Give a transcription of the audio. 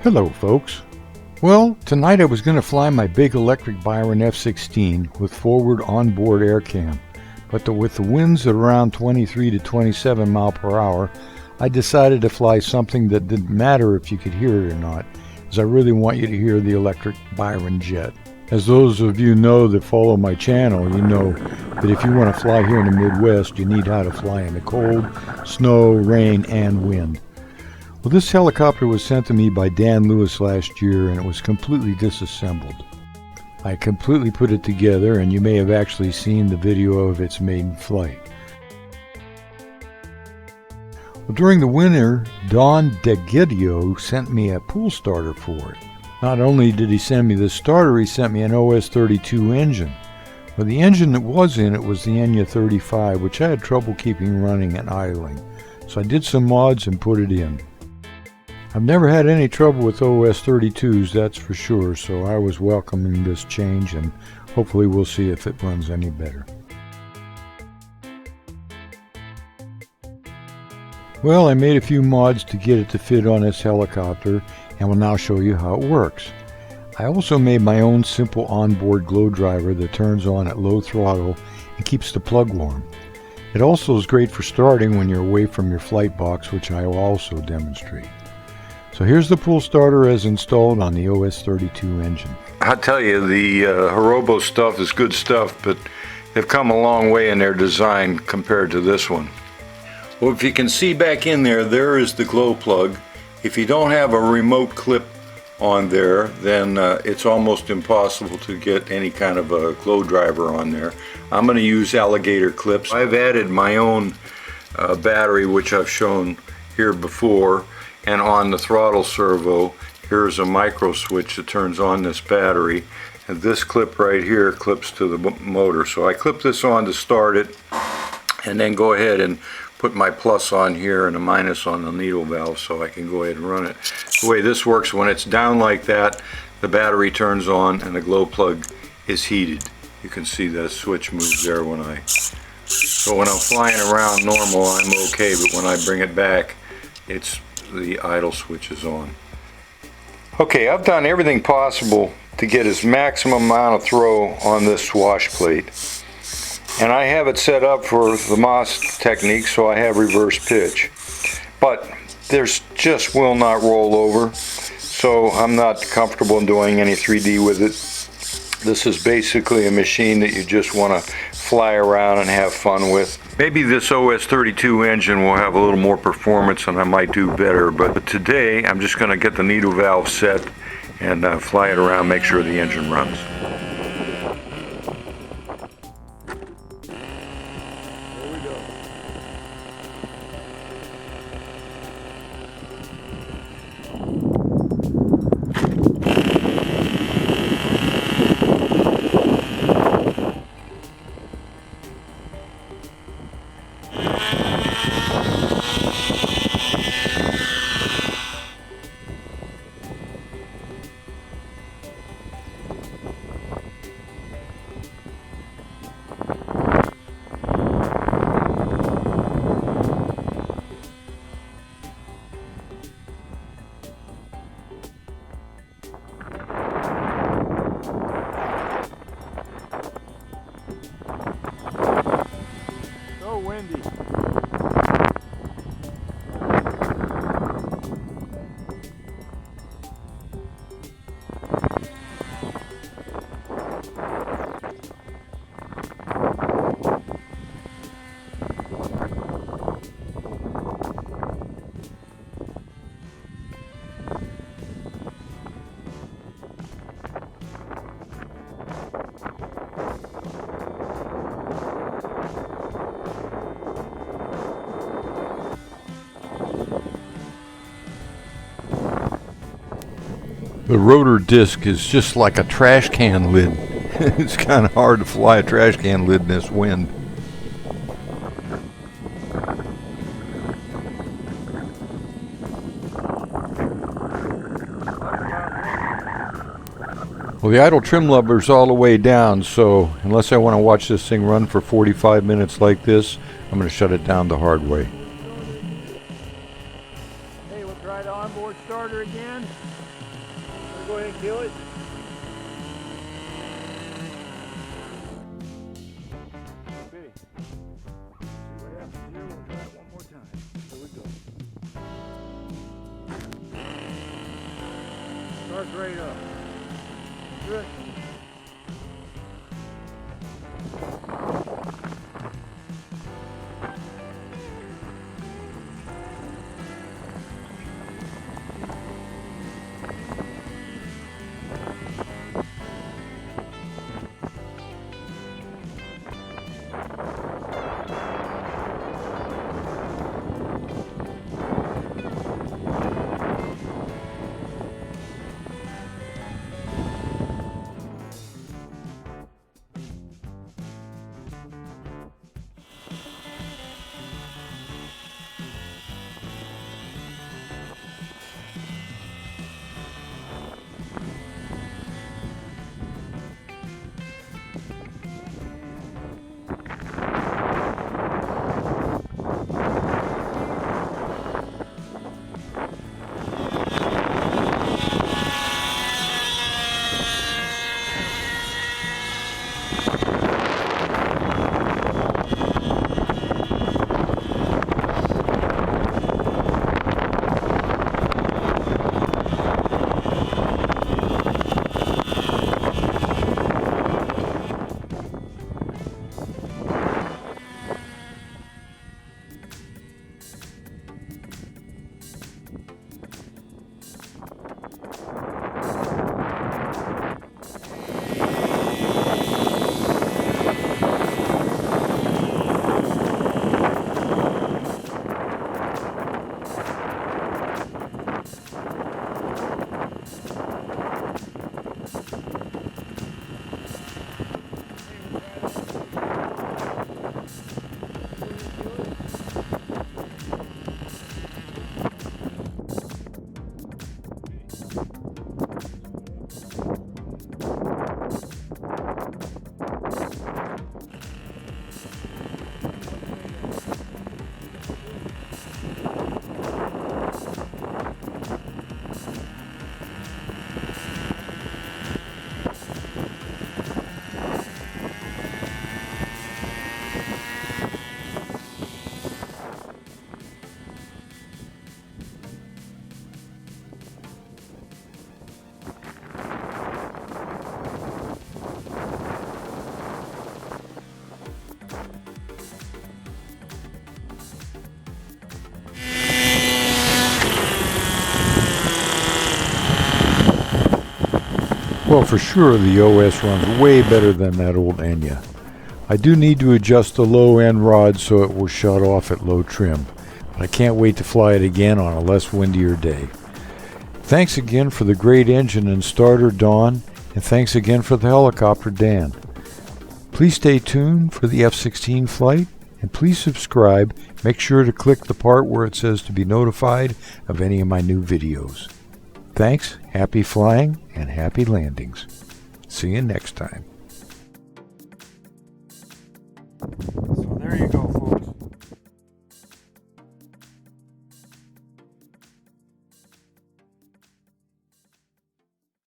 Hello folks. Well, tonight I was going to fly my big electric Byron F-16 with forward onboard air cam, but with the winds at around 23 to 27 mile per hour, I decided to fly something that didn't matter if you could hear it or not, as I really want you to hear the electric Byron jet. As those of you know that follow my channel, you know that if you want to fly here in the Midwest, you need how to fly in the cold, snow, rain, and wind. Well, this helicopter was sent to me by Dan Lewis last year, and it was completely disassembled. I completely put it together, and you may have actually seen the video of its maiden flight. Well, during the winter, Don DeGidio sent me a pool starter for it. Not only did he send me the starter, he sent me an OS-32 engine. Well, the engine that was in it was the Enya 35, which I had trouble keeping running and idling. So I did some mods and put it in. I've never had any trouble with OS-32s, that's for sure, so I was welcoming this change, and hopefully we'll see if it runs any better. Well, I made a few mods to get it to fit on this helicopter, and will now show you how it works. I also made my own simple onboard glow driver that turns on at low throttle and keeps the plug warm. It also is great for starting when you're away from your flight box, which I will also demonstrate. So here's the pool starter as installed on the OS-32 engine. I tell you, the Horobo stuff is good stuff, but they've come a long way in their design compared to this one. Well, if you can see back in there, there is the glow plug. If you don't have a remote clip on there, then it's almost impossible to get any kind of a glow driver on there. I'm going to use alligator clips. I've added my own battery, which I've shown here before. And on the throttle servo, here's a micro switch that turns on this battery, and this clip right here clips to the motor. So I clip this on to start it, and then go ahead and put my plus on here and a minus on the needle valve so I can go ahead and run it. The way this works, when it's down like that, the battery turns on and the glow plug is heated. You can see that switch moves there so when I'm flying around normal, I'm okay, but when I bring it back, the idle switch is on. Okay, I've done everything possible to get as maximum amount of throw on this swash plate. And I have it set up for the Moss technique, so I have reverse pitch. But there's just will not roll over, so I'm not comfortable in doing any 3D with it. This is basically a machine that you just want to fly around and have fun with. Maybe this OS-32 engine will have a little more performance and I might do better, but today I'm just going to get the needle valve set and fly it around, make sure the engine runs. Windy. The rotor disc is just like a trash can lid. It's kind of hard to fly a trash can lid in this wind. Well, the idle trim lever is all the way down, so unless I want to watch this thing run for 45 minutes like this, I'm going to shut it down the hard way. Hey, we'll try the onboard starter again. go ahead and kill it. Okay. See what happens here. We'll try it one more time. Here we go. Starts right up. Good. Well, for sure the OS runs way better than that old Enya. I do need to adjust the low end rod so it will shut off at low trim, but I can't wait to fly it again on a less windier day. Thanks again for the great engine and starter, Dawn, and thanks again for the helicopter, Dan. Please stay tuned for the F-16 flight, and please subscribe. Make sure to click the part where it says to be notified of any of my new videos. Thanks, happy flying, and happy landings. See you next time.